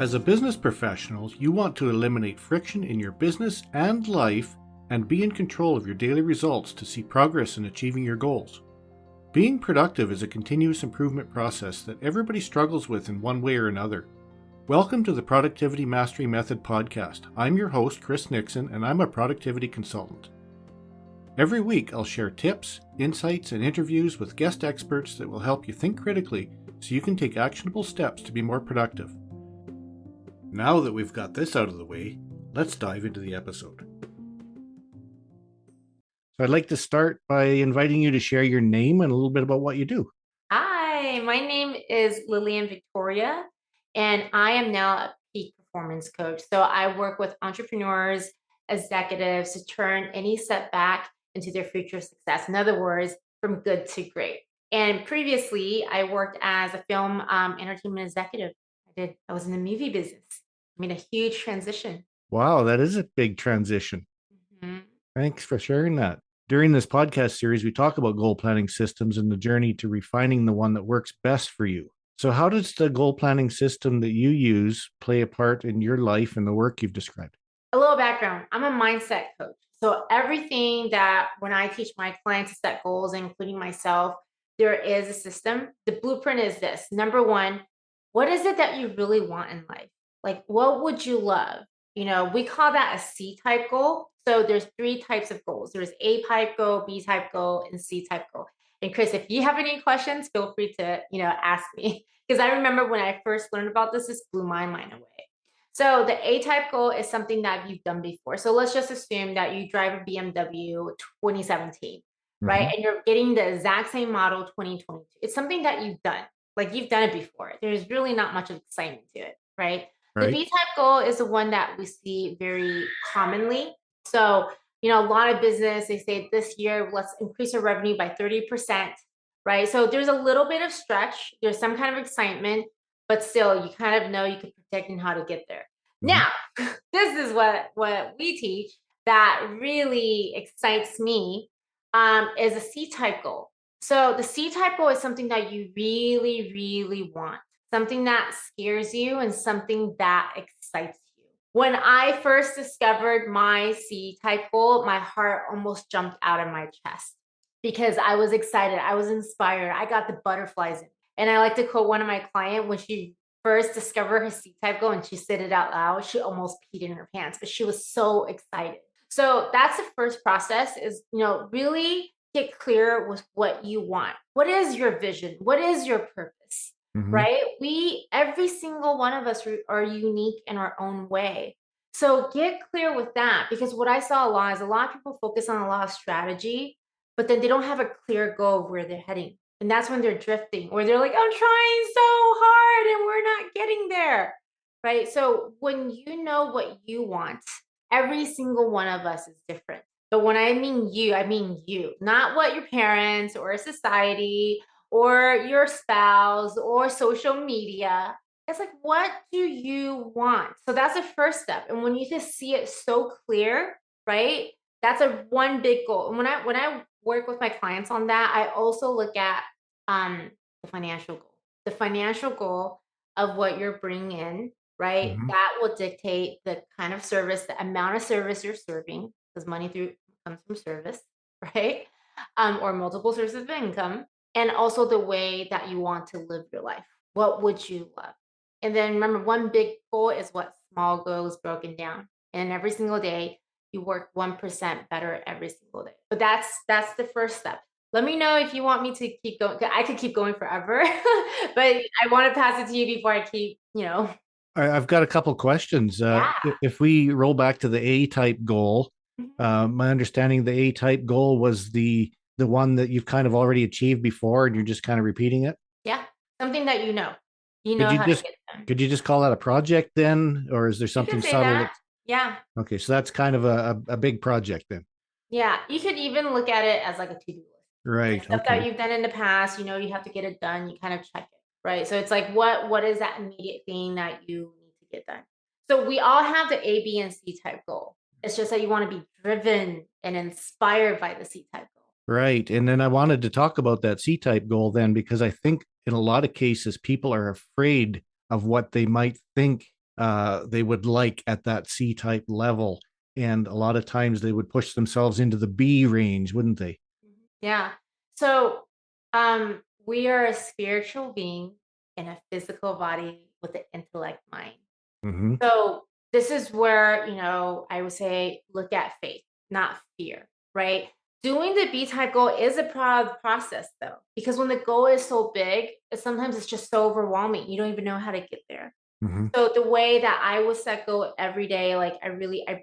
As a business professional, you want to eliminate friction in your business and life and be in control of your daily results to see progress in achieving your goals. Being productive is a continuous improvement process that everybody struggles with in one way or another. Welcome to the Productivity Mastery Method podcast. I'm your host, Chris Nixon, and I'm a productivity consultant. Every week, I'll share tips, insights, and interviews with guest experts that will help you think critically so you can take actionable steps to be more productive. Now that we've got this out of the way, let's dive into the episode. So I'd like to start by inviting you to share your name and a little bit about what you do. Hi, my name is Lillian Victoria, and I am now a peak performance coach. So I work with entrepreneurs, executives to turn any setback into their future success. In other words, from good to great. And previously, I worked as a film entertainment executive. I was in the movie business. I made a huge transition. Wow, that is a big transition. Mhm. Thanks for sharing that. During this podcast series, we talk about goal planning systems and the journey to refining the one that works best for you. So how does the goal planning system that you use play a part in your life and the work you've described? A little background. I'm a mindset coach. So everything that when I teach my clients to set goals, including myself, there is a system. The blueprint is this. Number one, what is it that you really want in life? Like, what would you love? We call that a C type goal. So there's three types of goals. There's A type goal, B type goal, and C type goal. And Chris, if you have any questions, feel free to, ask me. Because I remember when I first learned about this blew my mind away. So the A type goal is something that you've done before. So let's just assume that you drive a BMW 2017, right? And you're getting the exact same model 2022. It's something that you've done. Like you've done it before. There's really not much of excitement to it, right? The Right. B type goal is the one that we see very commonly. So, a lot of business, they say this year, let's increase our revenue by 30%, right? So there's a little bit of stretch. There's some kind of excitement, but still you kind of know you can predict and how to get there. Now, this is what we teach that really excites me is a C type goal. So the C type goal is something that you really, really want, something that scares you and something that excites you. When I first discovered my C type goal, my heart almost jumped out of my chest because I was excited. I was inspired. I got the butterflies in. And I like to quote one of my clients when she first discovered her C-type goal and she said it out loud, she almost peed in her pants, but she was so excited. So that's the first process is, really get clear with what you want. What is your vision? What is your purpose? Right? Every single one of us are unique in our own way. So get clear with that because what I saw a lot is a lot of people focus on a lot of strategy, but then they don't have a clear goal of where they're heading. And that's when they're drifting, or they're like, I'm trying so hard and we're not getting there. Right. So when you know what you want, every single one of us is different. But when I mean you, not what your parents or society or your spouse or social media. It's like, what do you want? So that's the first step. And when you just see it so clear, right? That's a one big goal. And when I work with my clients on that, I also look at the financial goal. The financial goal of what you're bringing in, right? That will dictate the kind of service, the amount of service you're serving, because money comes from service, right? Or multiple sources of income, and also the way that you want to live your life. What would you love? And then remember, one big goal is what small goals broken down. And every single day, you work 1% better every single day. But that's the first step. Let me know if you want me to keep going. I could keep going forever, but I want to pass it to you before I keep, I've got a couple questions. Yeah. If we roll back to the A-type goal, Mhm. my understanding the A-type goal was the one that you've kind of already achieved before, and you're just kind of repeating it. Yeah. Something that you Could know you how to just get done. could you just call that a project then, or is there You can something say subtle that. that's Yeah. okay? So that's kind of a big project then, Yeah. You could even look at it as like a to-do list. Like right? stuff that Okay, you've done in the past, you have to get it done, you kind of check it, right? So it's like what is that immediate thing that you need to get done? So we all have the A, B, and C type goal. It's just that you want to be driven and inspired by the C type goal. right. And then I wanted to talk about that C-type goal then, because I think in a lot of cases people are afraid of what they might think they would like at that C type level. And a lot of times they would push themselves into the B range, wouldn't they? Yeah. So, we are a spiritual being in a physical body with an intellect mind. Mm-hmm. So this is where, I would say look at faith, not fear, right? Doing the B type goal is a process though, because when the goal is so big, sometimes it's just so overwhelming. You don't even know how to get there. Mm-hmm. So the way that I would set goal every day, like I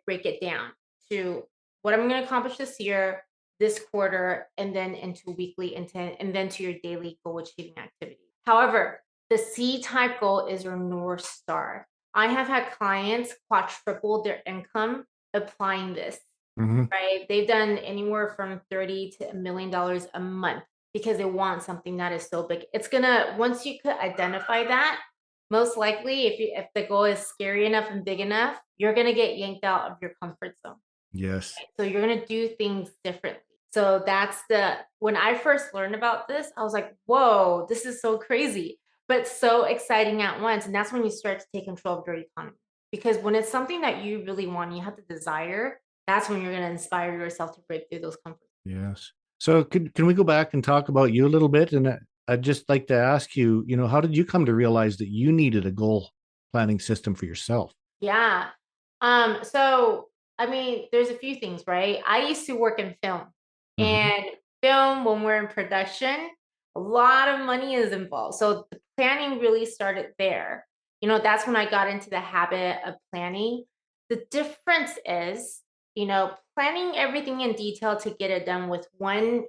break it down to what I'm going to accomplish this year, this quarter, and then into weekly intent, and then to your daily goal achieving activity. However, the C type goal is your North Star. I have had clients quadruple their income applying this, Mm-hmm. right? They've done anywhere from 30 to $1 million a month because they want something that is so big. It's gonna, once you could identify that, most likely if the goal is scary enough and big enough, you're gonna get yanked out of your comfort zone. Yes. So you're gonna do things differently. So that's the when I first learned about this, I was like, whoa, this is so crazy, but so exciting at once. And that's when you start to take control of your economy. Because when it's something that you really want, you have the desire, that's when you're gonna inspire yourself to break through those comfort. Yes. So can we go back and talk about you a little bit? And I'd just like to ask you, how did you come to realize that you needed a goal planning system for yourself? Yeah. So I mean, there's a few things, right? I used to work in film, Mm-hmm. and film, when we're in production, a lot of money is involved. So the planning really started there. That's when I got into the habit of planning. The difference is, planning everything in detail to get it done with one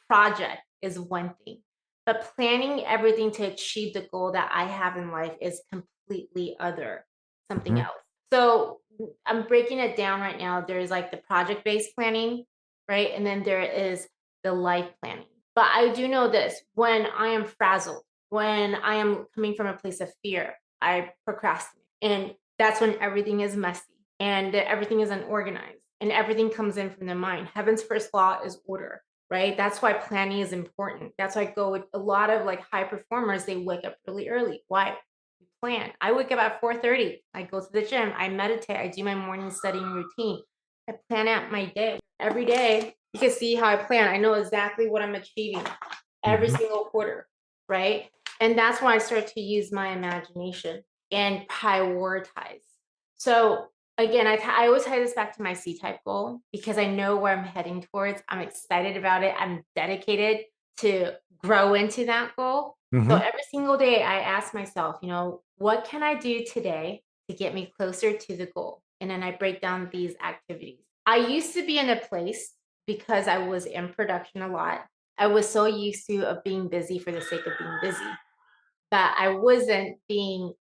project is one thing. But planning everything to achieve the goal that I have in life is completely other something Mm-hmm. else. So I'm breaking it down right now. There's like the project based planning, right? And then there is the life planning. But I do know this when I am frazzled, when I am coming from a place of fear, I procrastinate. And that's when everything is messy and everything is unorganized and everything comes in from the mind. Heaven's first law is order, right? That's why planning is important. That's why I go with a lot of like high performers, they wake up really early. Why? Plan. I wake up at 4:30. I go to the gym. I meditate. I do my morning studying routine. I plan out my day. Every day, you can see how I plan. I know exactly what I'm achieving every Mm-hmm. single quarter, right? And that's why I start to use my imagination and prioritize. So again, I always tie this back to my C type goal because I know where I'm heading towards. I'm excited about it. I'm dedicated to grow into that goal. So Mm-hmm. every single day, I ask myself, what can I do today to get me closer to the goal? And then I break down these activities. I used to be in a place because I was in production a lot. I was so used to of being busy for the sake of being busy, but I wasn't being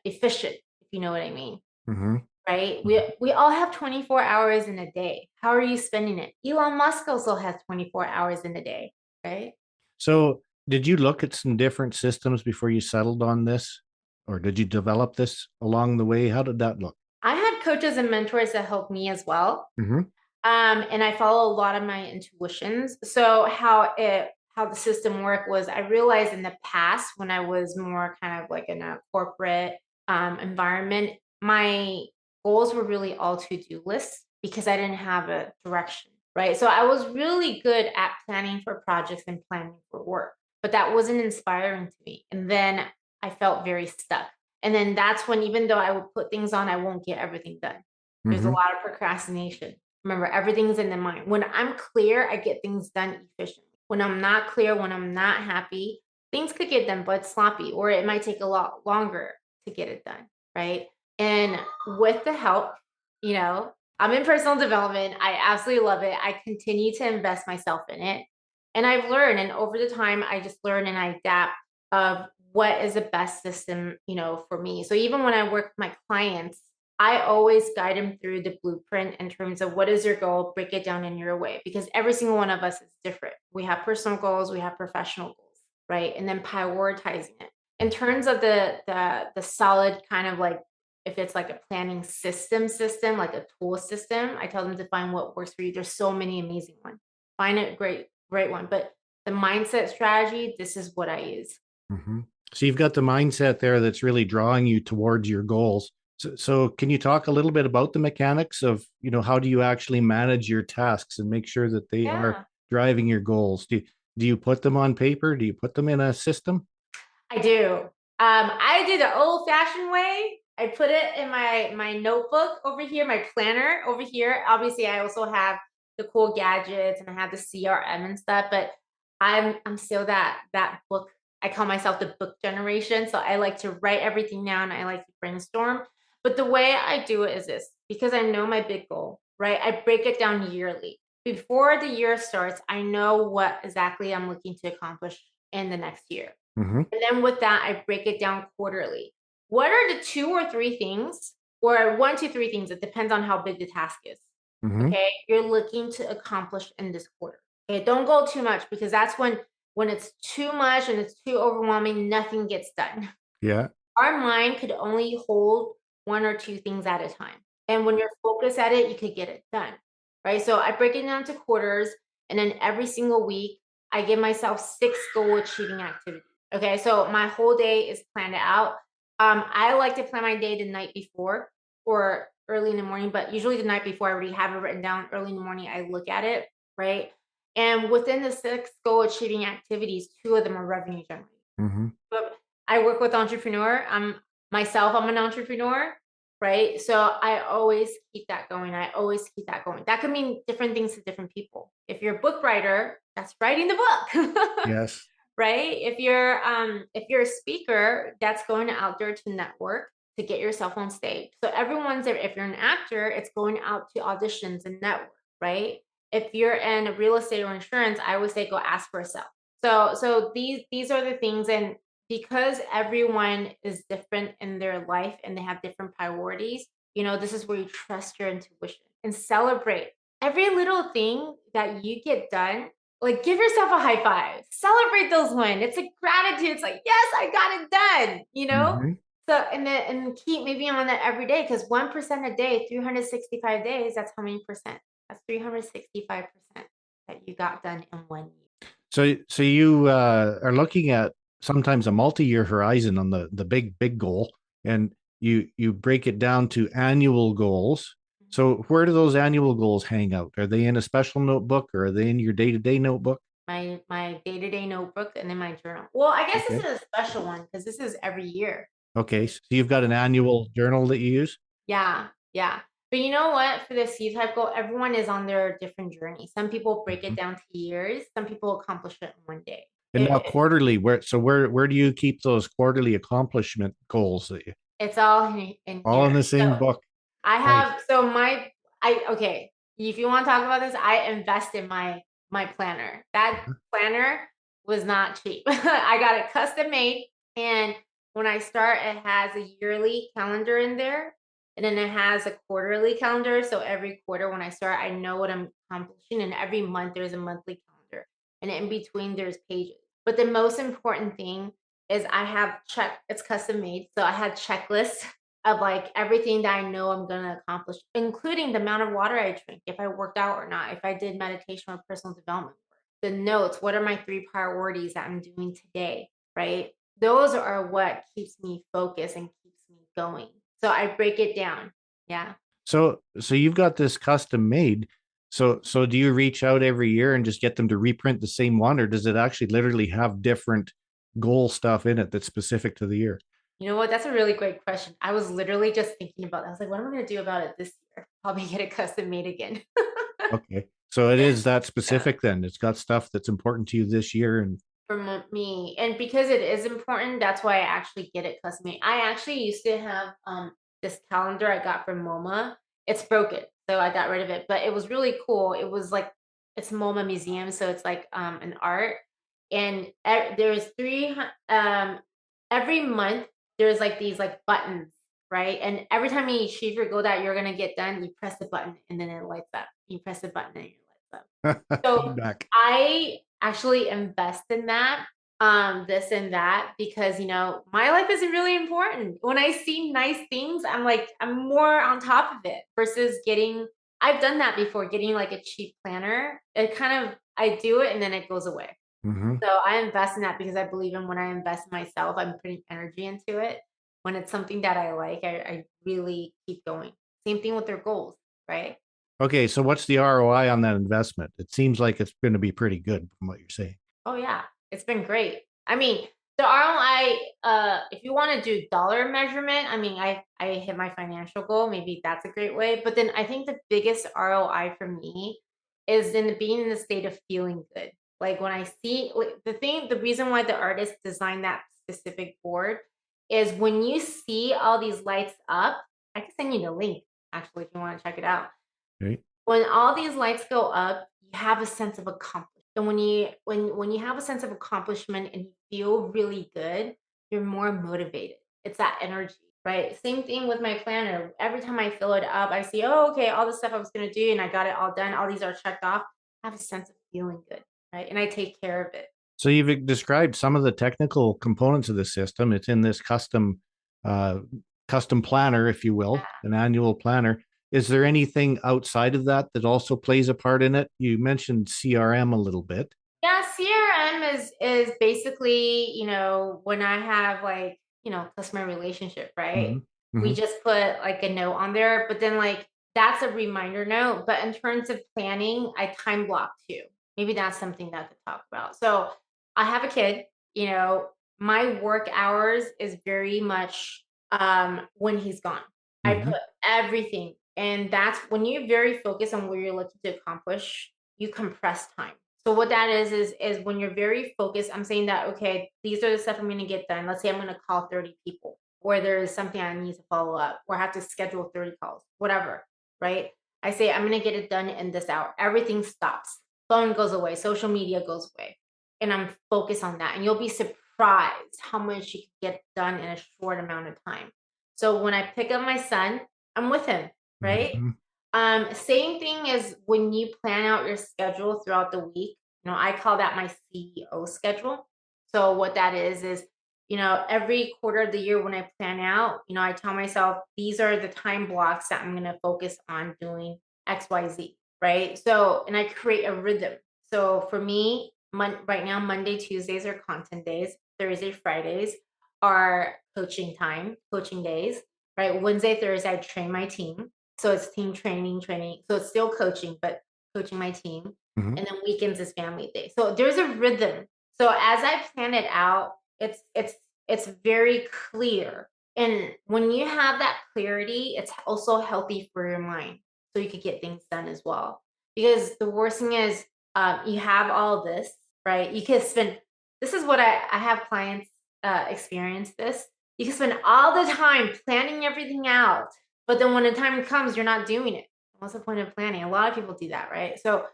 efficient, if you know what I mean. Mm-hmm. Right? We all have 24 hours in a day. How are you spending it? Elon Musk also has 24 hours in a day, right? So did you look at some different systems before you settled on this? Or did you develop this along the way? How did that look? I had coaches and mentors that helped me as well. Mm-hmm. And I follow a lot of my intuitions. So how the system worked was I realized in the past when I was more kind of like in a corporate environment, my goals were really all to-do lists because I didn't have a direction, right? So I was really good at planning for projects and planning for work, but that wasn't inspiring to me. And then I felt very stuck. And then that's when, even though I would put things on, I won't get everything done. There's a Mm-hmm. lot of procrastination. Remember, everything's in the mind. When I'm clear, I get things done efficiently. When I'm not clear, when I'm not happy, things could get done, but sloppy, or it might take a lot longer to get it done, right? And with the help, I'm in personal development. I absolutely love it. I continue to invest myself in it. And I've learned, and over the time, I just learn and I adapt of what is the best system, for me. So even when I work with my clients, I always guide them through the blueprint in terms of what is your goal, break it down in your way, because every single one of us is different. We have personal goals, we have professional goals, right? And then prioritizing it. In terms of the solid kind of like if it's like a planning system, like a tool system, I tell them to find what works for you. There's so many amazing ones. Find a great one. But the mindset strategy, this is what I use. Mm-hmm. So you've got the mindset there that's really drawing you towards your goals. So can you talk a little bit about the mechanics of, how do you actually manage your tasks and make sure that they are Yeah, driving your goals? Do you put them on paper? Do you put them in a system? I do. I do the old-fashioned way. I put it in my notebook over here, my planner over here. Obviously, I also have the cool gadgets and I have the CRM and stuff, but I'm still that book. I call myself the book generation. So I like to write everything down. I like to brainstorm. But the way I do it is this, because I know my big goal, right? I break it down yearly. Before the year starts, I know what exactly I'm looking to accomplish in the next year. Mm-hmm. And then with that, I break it down quarterly. What are the 2 or 3 things, or 1, 2, 3 things, it depends on how big the task is, Mm-hmm. okay, you're looking to accomplish in this quarter. Okay, don't go too much because that's when it's too much and it's too overwhelming, nothing gets done. Yeah. Our mind could only hold 1 or 2 things at a time. And when you're focused at it, you could get it done, right? So I break it down to quarters, and then every single week, I give myself 6 goal achieving activities. Okay, so my whole day is planned out. I like to plan my day the night before or early in the morning, but usually the night before, I already have it written down. Early in the morning, I look at it, right? And within the 6 goal achieving activities, 2 of them are revenue generating. Mm-hmm. But I work with entrepreneur. I'm an entrepreneur, right? So I always keep that going. I always keep that going. That could mean different things to different people. If you're a book writer, that's writing the book. Yes. Right? If you're a speaker, that's going out there to network to get yourself on stage. So everyone's there. If you're an actor, it's going out to auditions and network, right? If you're in real estate or insurance, I would say go ask for a sale. So these are the things, and because everyone is different in their life and they have different priorities, this is where you trust your intuition and celebrate every little thing that you get done. Like, give yourself a high five. Celebrate those wins. It's a gratitude. It's like, yes, I got it done. Mm-hmm. So, and keep maybe on that every day, because 1% a day, 365 days, that's how many percent? That's 365% that you got done in 1 year. So you are looking at sometimes a multi-year horizon on the big goal, and you break it down to annual goals. So where do those annual goals hang out? Are they in a special notebook, or are they in your day-to-day notebook? My day-to-day notebook and then my journal. Well, I guess this Okay. is a special one because this is every year. Okay. So you've got an annual journal that you use? Yeah, yeah. But you know what? For the C-type goal, everyone is on their different journey. Some people break it Mhm. down to years. Some people accomplish it in 1 day. And now quarterly, where do you keep those quarterly accomplishment goals that you It's all in all in here. the same So book? I Nice. have so my I okay. If you want to talk about this, I invest in my planner. That Uh-huh. planner was not cheap. I got it custom made, and when I start, it has a yearly calendar in there, and then it has a quarterly calendar. So every quarter when I start, I know what I'm accomplishing, and every month there's a monthly calendar, and in between there's pages. But the most important thing is I have it's custom made, so I had checklists of, like, everything that I know I'm gonna accomplish, including the amount of water I drink, if I worked out or not, if I did meditation or personal development work. The notes, what are my 3 priorities that I'm doing today, right? Those are what keeps me focused and keeps me going. So I break it down. Yeah. So you've got this custom made. So do you reach out every year and just get them to reprint the same one, or does it actually literally have different goal stuff in it that's specific to the year? You know what? That's a really great question. I was literally just thinking about that. I was like, "What am I gonna do about it this year?" Probably get it custom made again. Okay. So it is that Yeah. specific then. It's got stuff that's important to you this year. And For me, and because it is important, that's why I actually get it custom made. I actually used to have this calendar I got from MoMA. It's broken, so I got rid of it. But it was really cool. It was like it's MoMA museum, so it's like an art. And there's every month there's like these like buttons, right? And every time you achieve your goal that you're gonna get done, you press the button and then it lights up. You press the button and it lights up. So feedback. I actually invest in that, this and that, because my life is really important. When I see nice things, I'm like, I'm more on top of it versus I've done that before, getting like a cheap planner. It kind of, I do it and then it goes away. Hmm. So I invest in that because I believe in when I invest in myself, I'm putting energy into it. When it's something that I like, I really keep going. Same thing with their goals, right? Okay, so what's the ROI on that investment? It seems like it's going to be pretty good from what you're saying. Oh yeah, it's been great. I mean, the ROI, if you want to do dollar measurement, I mean, I hit my financial goal. Maybe that's a great way. But then I think the biggest ROI for me is in being in the state of feeling good. Like when I see like, the reason why the artist designed that specific board is when you see all these lights up. I can send you the link actually if you want to check it out. Right? When all these lights go up, you have a sense of accomplishment. And when you have a sense of accomplishment and you feel really good, you're more motivated. It's that energy, right? Same thing with my planner. Every time I fill it up, I see, oh, okay, all the stuff I was gonna do and I got it all done. All these are checked off. I have a sense of feeling good, right? And I take care of it. So you've described some of the technical components of the system. It's in this uh, custom planner, if you will, an annual planner. Is there anything outside of that that also plays a part in it? You mentioned CRM a little bit. Yeah, CRM is basically, when I have like, customer relationship, right? Hmm. We Hmm. just put like a note on there, but then like that's a reminder note. But in terms of planning, I time block too. Maybe that's something that to talk about. So I have a kid, my work hours is very much when he's gone. I Hmm. put everything, and that's when you're very focused on where you're looking to accomplish, you compress time. So what that is when you're very focused, I'm saying that, okay, these are the stuff I'm going to get done. Let's say I'm going to call 30 people, or there is something I need to follow up, or I have to schedule 30 calls, whatever, right? I say I'm going to get it done in this hour. Everything stops. Phone goes away, social media goes away. And I'm focused on that. And you'll be surprised how much you can get done in a short amount of time. So when I pick up my son, I'm with him, right? Hmm. Same thing as when you plan out your schedule throughout the week. I call that my CEO schedule. So what that is, every quarter of the year when I plan out, I tell myself these are the time blocks that I'm going to focus on doing XYZ, right? So, and I create a rhythm. So for me, right now, Monday, Tuesdays are content days. Thursday, Fridays are coaching days, right? Wednesday, Thursday, I train my team. So it's team training. So it's still coaching, but coaching my team. Hmm. And then weekends is family day. So there's a rhythm. So as I plan it out, it's very clear. And when you have that clarity, it's also healthy for your mind. So you could get things done as well. Because the worst thing is you have all this, right? You can spend this is what I have clients experience this. You can spend all the time planning everything out, but then when the time comes, you're not doing it. What's the point of planning? A lot of people do that, right? So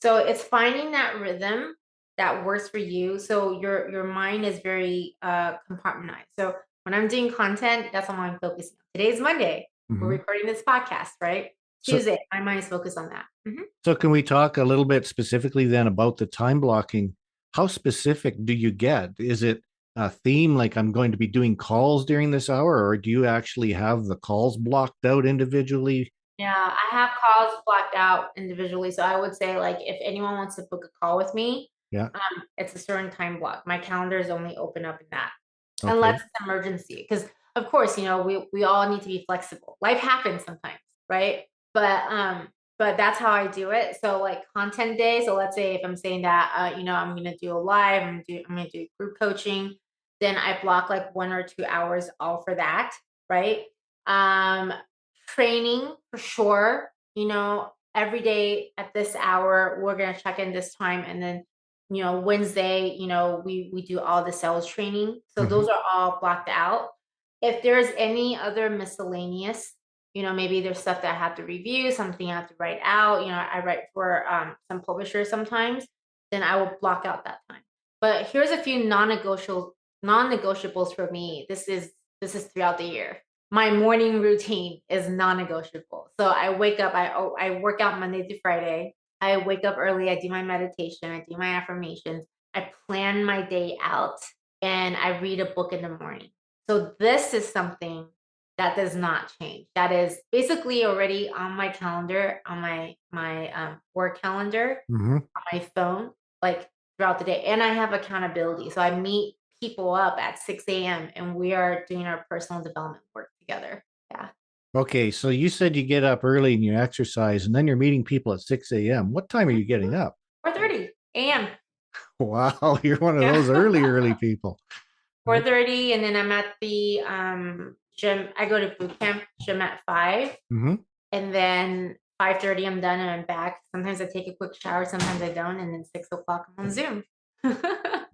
it's finding that rhythm that works for you. So your mind is very compartmentalized. So when I'm doing content, that's on what I'm focusing on. Today's Monday. We're Hmm. recording this podcast, right? So, Tuesday, my mind is focused on that. so can we talk a little bit specifically then about the time blocking? How specific do you get? Is it a theme like I'm going to be doing calls during this hour, or do you actually have the calls blocked out individually? Yeah, I have calls blocked out individually. So I would say, like, if anyone wants to book a call with me, Yeah. it's a certain time block. My calendar is only open up in that, unless Okay. it's an emergency. Because of course, we all need to be flexible. Life happens sometimes, right? But that's how I do it. So like content day. So let's say if I'm saying that I'm gonna do a live, I'm gonna do group coaching, then I block like 1 or 2 hours all for that, right? Um, Training for sure, every day at this hour, we're gonna check in this time, and then Wednesday, we do all the sales training. So Hmm. those are all blocked out. If there's any other miscellaneous, maybe there's stuff that I have to review, something I have to write out. I write for some publishers sometimes, then I will block out that time. But here's a few non-negotiables for me. This is throughout the year. My morning routine is non-negotiable. So I wake up, I work out Monday through Friday. I wake up early, I do my meditation, I do my affirmations, I plan my day out, and I read a book in the morning. So this is something that does not change. That is basically already on my calendar, on my work calendar, Hmm. on my phone, like throughout the day. And I have accountability. So I meet people up at 6 a.m. and we are doing our personal development work together. Yeah. Okay, so you said you get up early and you exercise, and then you're meeting people at 6 a.m. What time are you getting up? 4:30 a.m. Wow, you're one of those Yeah. early people. 4:30, and then I'm at the gym. I go to boot camp gym at 5, Mm-hmm. and then 5:30 I'm done and I'm back. Sometimes I take a quick shower, sometimes I don't, and then 6 o'clock I'm on Zoom.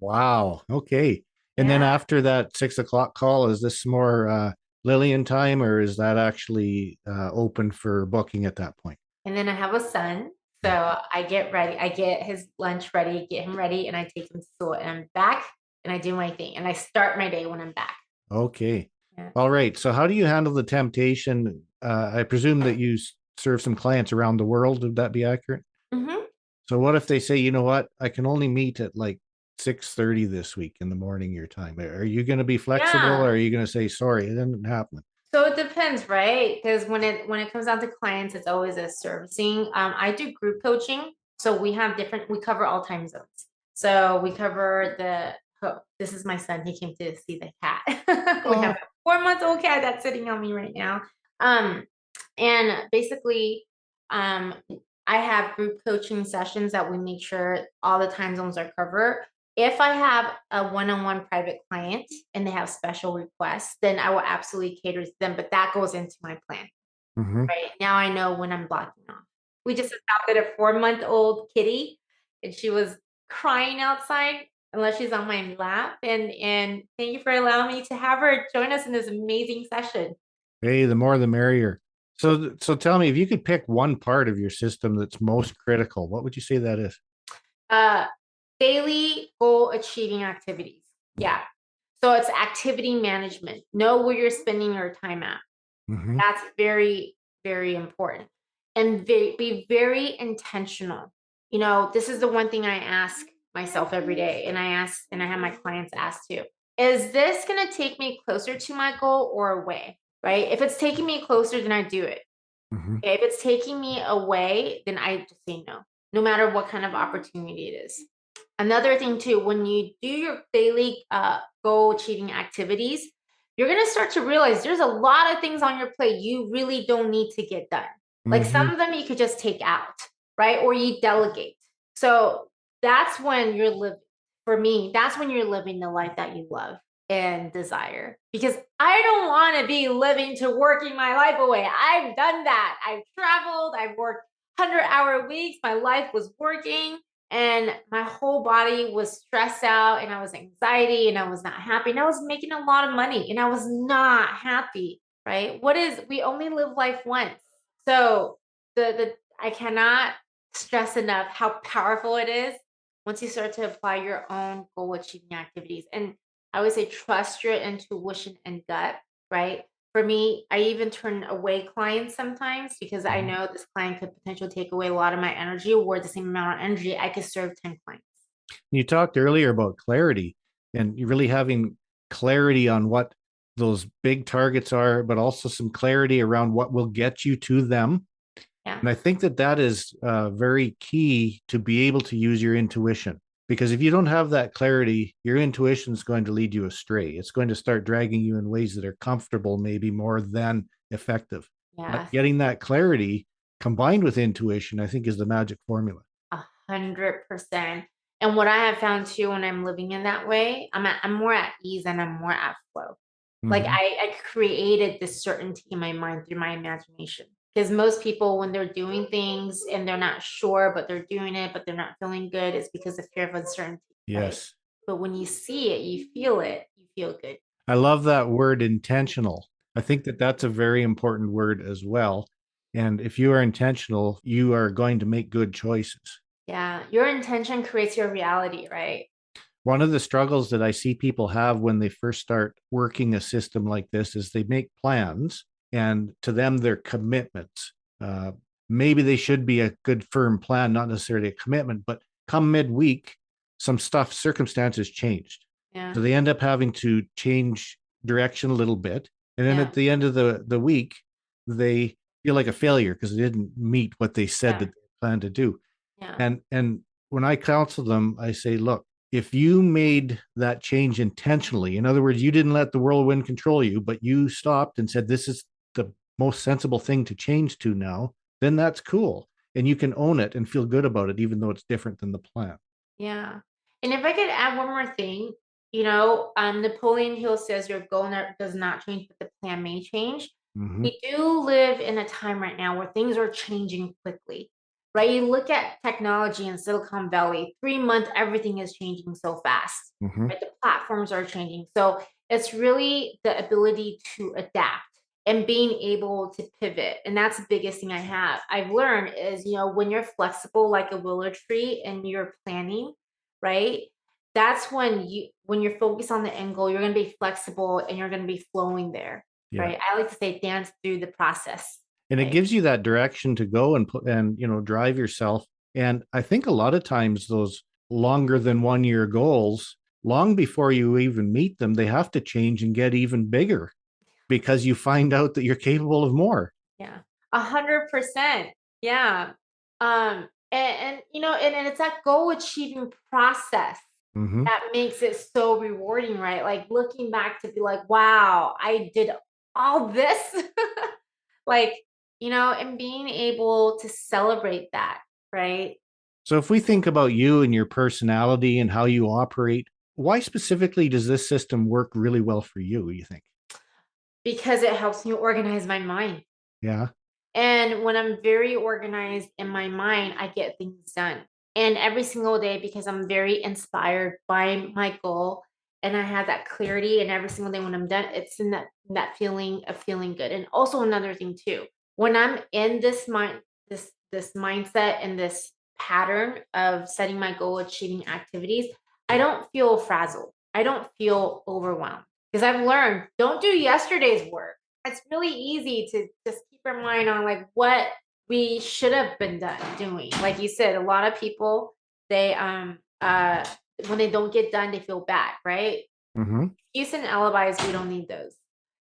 Wow. Okay. And then Yeah. after that 6 o'clock call, is this more Lillian time, or is that actually open for booking at that point? And then I have a son. So I get ready. I get his lunch ready, get him ready, and I take him to school. And I'm back and I do my thing. And I start my day when I'm back. Okay. Yeah. All right. So how do you handle the temptation? I presume that you serve some clients around the world. Would that be accurate? Mm-hmm. So what if they say, you know what, I can only meet at like 6:30 this week in the morning your time. Are you going to be flexible, or Yeah. are you going to say, sorry, it didn't happen? So it depends, right? Because when it comes down to clients, it's always a servicing. I do group coaching, so we have different. We cover all time zones. So we cover the. Oh, this is my son. He came to see the cat. We have Oh, a 4-month-old cat that's sitting on me right now. Um, and basically, um, I have group coaching sessions that we make sure all the time zones are covered. If I have a one-on-one private client and they have special requests, then I will absolutely cater to them, but that goes into my plan, mhm. right? Now I know when I'm blocking off. We just adopted a 4-month-old kitty and she was crying outside unless she's on my lap. And thank you for allowing me to have her join us in this amazing session. Hey, the more the merrier. So tell me, if you could pick one part of your system that's most critical, what would you say that is? Uh, Daily goal achieving activities. Yeah. So it's activity management. Know where you're spending your time at. Hmm. That's very, very important. And be very intentional. This is the one thing I ask myself every day, and I have my clients ask too. Is this going to take me closer to my goal or away? Right? If it's taking me closer, then I do it. Hmm. Okay? If it's taking me away, then I just say no, no matter what kind of opportunity it is. Another thing too, when you do your daily goal achieving activities, you're going to start to realize there's a lot of things on your plate you really don't need to get done. Like some Hmm. of them you could just take out, right? Or you delegate. So that's when you're living, for me, that's when you're living the life that you love and desire. Because I don't want to be living to working my life away. I've done that. I've traveled, I've worked 100-hour weeks. My life was working and my whole body was stressed out and I was anxiety and I was not happy and I was making a lot of money and I was not happy, right? We only live life once. So the I cannot stress enough how powerful it is once you start to apply your own goal achieving activities. And I always say trust your intuition and gut, right? For me, I even turn away clients sometimes because I know this client could potentially take away a lot of my energy, or the same amount of energy I could serve 10 clients. You talked earlier about clarity, and you really having clarity on what those big targets are, but also some clarity around what will get you to them. Yeah. And I think that that is very key to be able to use your intuition. Because if you don't have that clarity, your intuition is going to lead you astray. It's going to start dragging you in ways that are comfortable, maybe more than effective. But Yeah. getting that clarity combined with intuition, I think, is the magic formula. 100%. And what I have found too when I'm living in that way, I'm more at ease and I'm more at flow. Like Mhm. I created this certainty in my mind through my imagination. Because most people, when they're doing things and they're not sure, but they're doing it, but they're not feeling good, it's because of fear of uncertainty, right? Yes. But when you see it, you feel good. I love that word intentional. I think that that's a very important word as well. And if you are intentional, you are going to make good choices. Yeah. Your intention creates your reality, right? One of the struggles that I see people have when they first start working a system like this is they make plans, and to them, they're commitments. Uh, Maybe they should be a good, firm plan, not necessarily a commitment, but come midweek, some stuff, circumstances changed. Yeah. So they end up having to change direction a little bit. And then Yeah. at the end of the week, they feel like a failure because they didn't meet what they said Yeah. that they planned to do. Yeah. And when I counsel them, I say, look, if you made that change intentionally, in other words, you didn't let the whirlwind control you, but you stopped and said, this is the most sensible thing to change to now, then that's cool. And you can own it and feel good about it, even though it's different than the plan. Yeah. And if I could add one more thing, Napoleon Hill says your goal does not change, but the plan may change. Mm-hmm. We do live in a time right now where things are changing quickly, right? You look at technology in Silicon Valley, 3 months, everything is changing so fast, Mm-hmm. right? The platforms are changing. So it's really the ability to adapt and being able to pivot. And that's the biggest thing I've learned is, when you're flexible like a willow tree and you're planning, right? That's when you're focused on the end goal, you're going to be flexible and you're going to be flowing there, Yeah. right? I like to say dance through the process, And it right? gives you that direction to go and put and drive yourself. And I think a lot of times those longer than 1 year goals, long before you even meet them, they have to change and get even bigger because you find out that you're capable of more. Yeah. 100%. Yeah. And it's that goal achieving process Mm-hmm. that makes it so rewarding, right? Like looking back to be like, wow, I did all this. Like, and being able to celebrate that, right? So if we think about you and your personality and how you operate, why specifically does this system work really well for you, you think? Because it helps me organize my mind. Yeah. And when I'm very organized in my mind, I get things done. And every single day, because I'm very inspired by my goal and I have that clarity, and every single day when I'm done, it's in that feeling of feeling good. And also another thing too, when I'm in this mindset and this pattern of setting my goal, achieving activities, I don't feel frazzled. I don't feel overwhelmed because I've learned don't do yesterday's work. It's really easy to just keep our mind on like what we should have been doing. Like you said, a lot of people they when they don't get done, they feel bad, right? Mm-hmm. Excuse and alibis, we don't need those.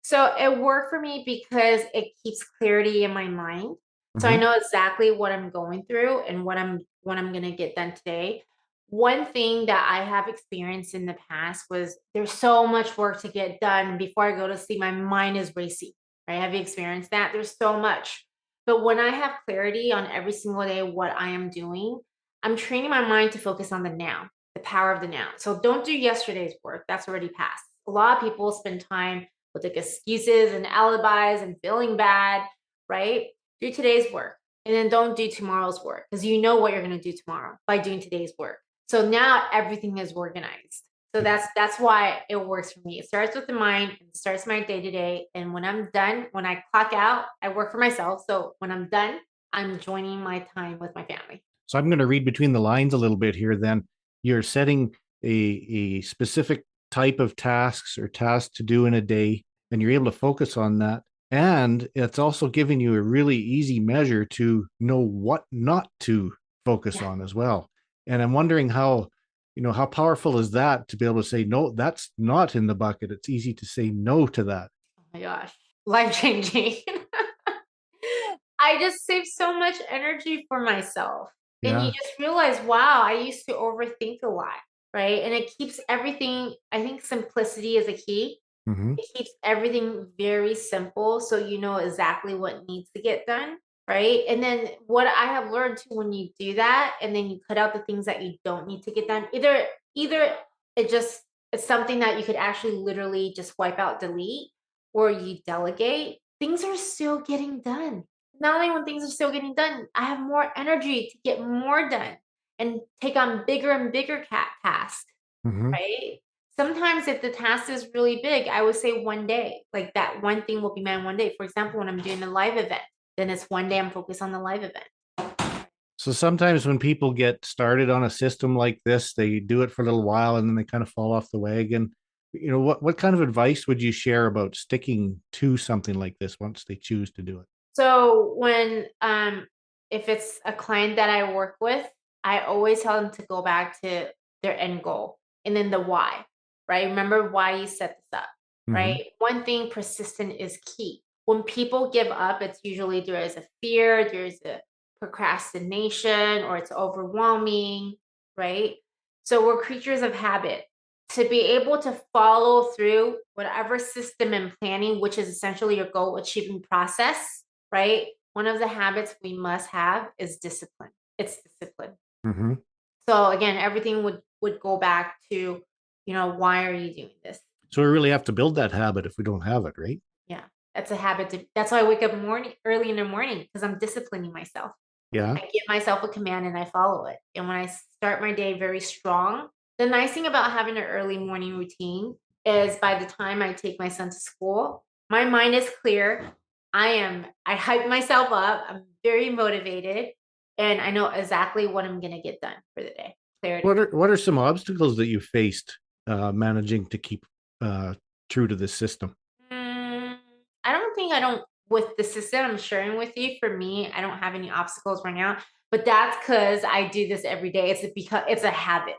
So it worked for me because it keeps clarity in my mind. So I Mm-hmm. know exactly what I'm going through and what I'm gonna get done today. One thing that I have experienced in the past was there's so much work to get done. Before I go to sleep, my mind is racing. Right? Have you experienced that? There's so much. But when I have clarity on every single day what I am doing, I'm training my mind to focus on the now, the power of the now. So don't do yesterday's work. That's already past. A lot of people spend time with like excuses and alibis and feeling bad, right? Do today's work and then don't do tomorrow's work because you know what you're going to do tomorrow by doing today's work. So now everything is organized. So that's why it works for me. It starts with the mind and starts my day to day. And when I'm done, when I clock out, I work for myself. So when I'm done, I'm joining my time with my family. So I'm going to read between the lines a little bit here. Then you're setting a specific type of tasks or tasks to do in a day, and you're able to focus on that. And it's also giving you a really easy measure to know what not to focus Yeah. on as well. And I'm wondering how powerful is that to be able to say, no, that's not in the bucket. It's easy to say no to that. Oh my gosh. Life changing. I just save so much energy for myself. And you Yeah. just realize, wow, I used to overthink a lot, right? And it keeps everything, I think simplicity is a key. Mm-hmm. It keeps everything very simple so you know exactly what needs to get done, right? And then what I have learned too when you do that and then you cut out the things that you don't need to get done, either it's something that you could actually literally just wipe out, delete, or you delegate, things are still getting done. Not only when things are still getting done, I have more energy to get more done and take on bigger and bigger tasks, Mm-hmm. right? Sometimes if the task is really big, I would say one day, like that one thing will be my one day. For example, when I'm doing a live event, then it's one day I'm focused on the live event. So sometimes when people get started on a system like this, they do it for a little while and then they kind of fall off the wagon. What kind of advice would you share about sticking to something like this once they choose to do it? So when if it's a client that I work with, I always tell them to go back to their end goal and then the why, right? Remember why you set this up, Mm-hmm. right? One thing, persistent is key. When people give up, it's usually there is a fear, there's a procrastination, or it's overwhelming. right? So we're creatures of habit. To be able to follow through whatever system and planning, which is essentially your goal achieving process, right? One of the habits we must have is discipline. It's discipline. Hmm. So again, everything would go back to, why are you doing this? So we really have to build that habit if we don't have it, right? Yeah, that's a habit. That's why I wake up early in the morning because I'm disciplining myself. Yeah. I give myself a command and I follow it. And when I start my day very strong, the nice thing about having an early morning routine is by the time I take my son to school, my mind is clear. I hype myself up. I'm very motivated and I know exactly what I'm going to get done for the day. Clarity. What are some obstacles that you faced managing to keep uh, true to this system? Mm, I don't with the system I'm sharing with you. For me, I don't have any obstacles right now, but that's because I do this every day. Because it's a habit.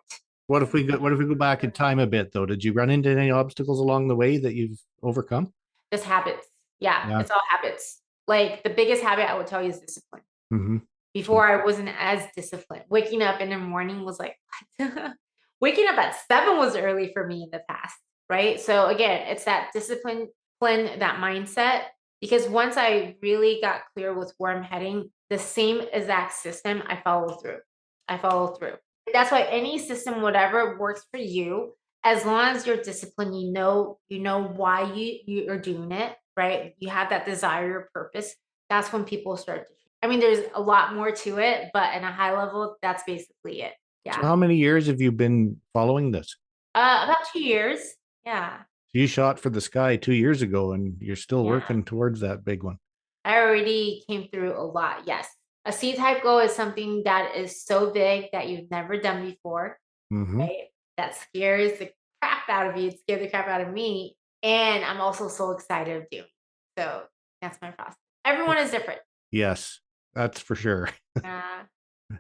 What if we go back in time a bit though? Did you run into any obstacles along the way that you've overcome? Just habits. Yeah, Yeah. it's all habits. Like the biggest habit I would tell you is discipline. Hmm. Before I wasn't as disciplined. Waking up in the morning was like, what? Waking up at 7 was early for me in the past, right? So again, it's that discipline, that mindset. Because once I really got clear with where I'm heading, the same exact system, I follow through. I follow through. That's why any system, whatever works for you, as long as you're disciplined, you know why you are doing it, right? You have that desire or purpose. That's when people start to. I mean, there's a lot more to it, but in a high level, that's basically it. So Yeah. how many years have you been following this? About 2 years. Yeah. So you shot for the sky 2 years ago, and you're still Yeah. working towards that big one. I already came through a lot. Yes. A C-type goal is something that is so big that you've never done before, Hmm. right? That scares the crap out of you. It scared the crap out of me. And I'm also so excited of doing. So that's my process. Everyone is different. Yes, that's for sure. Yeah. And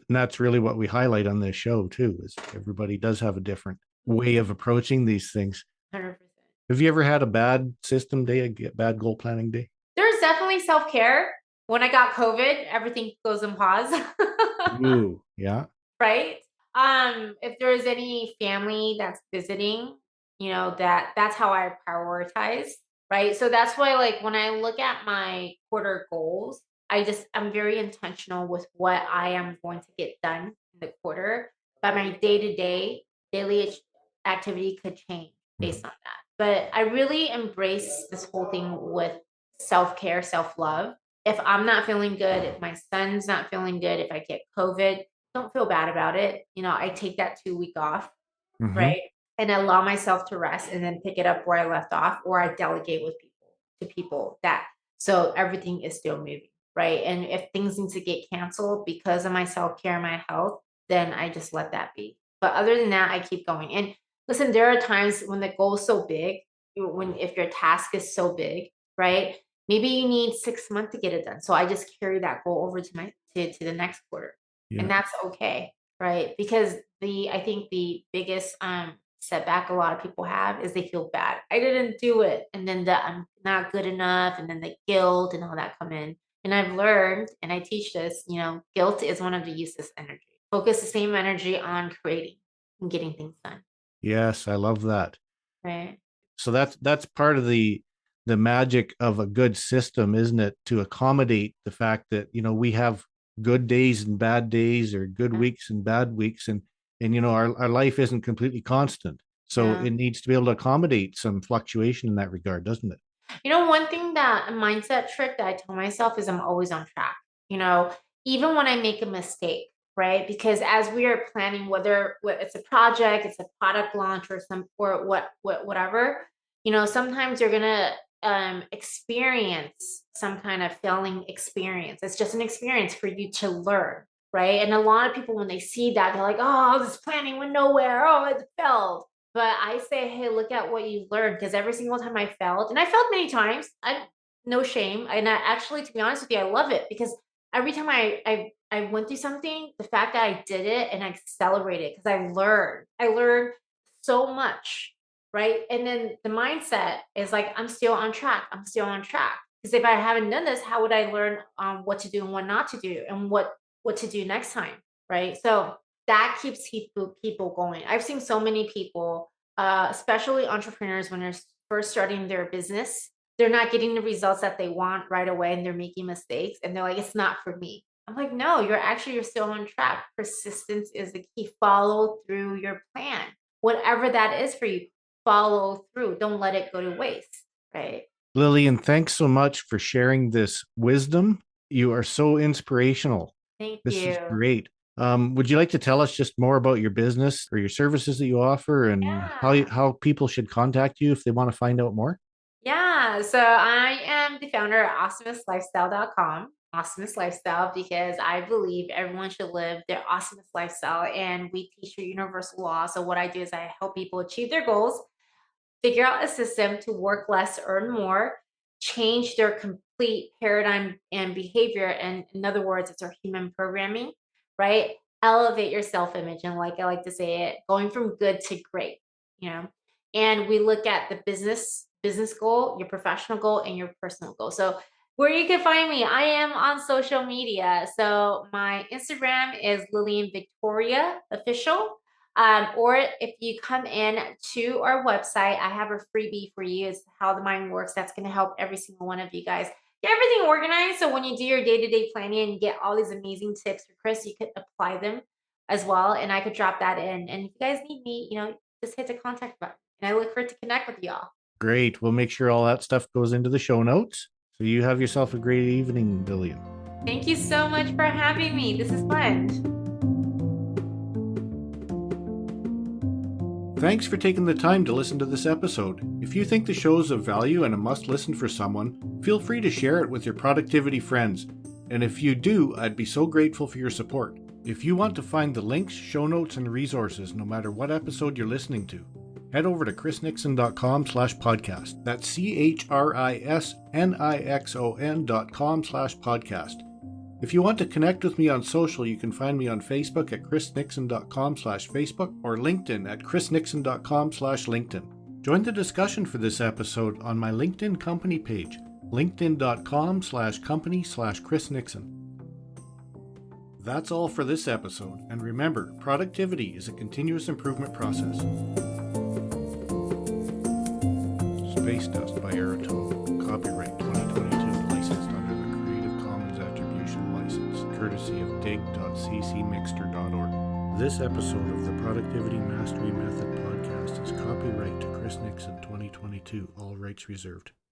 that's really what we highlight on this show too, is everybody does have a different way of approaching these things. 100%. Have you ever had a bad system day, a bad goal planning day? There's definitely self-care. When I got COVID, everything goes in pause. Ooh, yeah. Right? If there's any family that's visiting, that's how I prioritize, right? So that's why like when I look at my quarter goals, I'm very intentional with what I am going to get done in the quarter. But my day-to-day daily activity could change based Mhm. on that. But I really embrace this whole thing with self-care, self-love. If I'm not feeling good, if my son's not feeling good, if I get COVID, don't feel bad about it. I take that 2 week off, Mhm. right? And allow myself to rest and then pick it up where I left off, or I delegate with people that so everything is still moving, right? And if things need to get canceled because of my self-care and my health, then I just let that be. But other than that, I keep going. And listen, there are times when the goal is so big, when if your task is so big, right? Maybe you need 6 months to get it done. So I just carry that goal over to the next quarter. And Yeah. that's okay, right? Because I think the biggest setback a lot of people have is they feel bad. I didn't do it. And then the I'm not good enough. And then the guilt and all that come in. And I've learned, and I teach this, guilt is one of the useless energy. Focus the same energy on creating and getting things done. Yes, I love that. Right. So that's part of the magic of a good system, isn't it? To accommodate the fact that, we have good days and bad days, or good Yeah. weeks and bad weeks, and our life isn't completely constant. So Yeah. it needs to be able to accommodate some fluctuation in that regard, doesn't it? One thing that a mindset trick that I tell myself is I'm always on track. You know, even when I make a mistake, right? Because as we are planning, whether it's a project, it's a product launch, or whatever, sometimes you're gonna experience some kind of failing experience. It's just an experience for you to learn, right? And a lot of people, when they see that, they're like, "Oh, this planning went nowhere. Oh, it failed." But I say, hey, look at what you learned because every single time I failed, and I failed many times, I no shame. And I actually, to be honest with you, I love it because every time I went through something, the fact that I did it and I celebrated because I learned so much, right? And then the mindset is like, I'm still on track. I'm still on track. Because if I haven't done this, how would I learn what to do and what not to do and what to do next time, right? So that keeps people going. I've seen so many people, especially entrepreneurs, when they're first starting their business, they're not getting the results that they want right away and they're making mistakes and they're like, it's not for me. I'm like, no, you're still on track. Persistence is the key. Follow through your plan. Whatever that is for you, follow through. Don't let it go to waste. Right. Lillian, thanks so much for sharing this wisdom. You are so inspirational. Thank This is you. great. Would you like to tell us just more about your business or your services that you offer and Yeah. how people should contact you if they want to find out more? Yeah, so I am the founder of awesomeness.com. Awesomeness Lifestyle, because I believe everyone should live their awesomeness lifestyle, and we teach your universal law. So what I do is I help people achieve their goals, figure out a system to work less, earn more, change their complete paradigm and behavior. And in other words, it's our human programming, right? Elevate your self image. And like I like to say it, going from good to great, you know? And we look at the business goal, your professional goal, and your personal goal. So where you can find me, I am on social media. So my Instagram is Lillian Victoria official. Or if you come in to our website, I have a freebie for you. It's how the mind works. That's going to help every single one of you guys get everything organized. So when you do your day-to-day planning and get all these amazing tips for Chris, you could apply them as well. And I could drop that in. And if you guys need me, just hit the contact button. And I look forward to connect with y'all. Great. We'll make sure all that stuff goes into the show notes. So you have yourself a great evening, Lillian. Thank you so much for having me. This is fun. Thanks for taking the time to listen to this episode. If you think the show is of value and a must listen for someone, feel free to share it with your productivity friends. And if you do, I'd be so grateful for your support. If you want to find the links, show notes, and resources, no matter what episode you're listening to, head over to chrisnixon.com/podcast. That's CHRISNIXON.com/podcast. If you want to connect with me on social, you can find me on Facebook at chrisnixon.com/Facebook or LinkedIn at chrisnixon.com/LinkedIn. Join the discussion for this episode on my LinkedIn company page, linkedin.com/company/chrisnixon. That's all for this episode, and remember, productivity is a continuous improvement process. Space Dust by Aerotone, copyright 2022, licensed under the Creative Commons Attribution License, courtesy of dig.ccmixter.org. This episode of the Productivity Mastery Method podcast is copyright to Chris Nixon 2022, all rights reserved.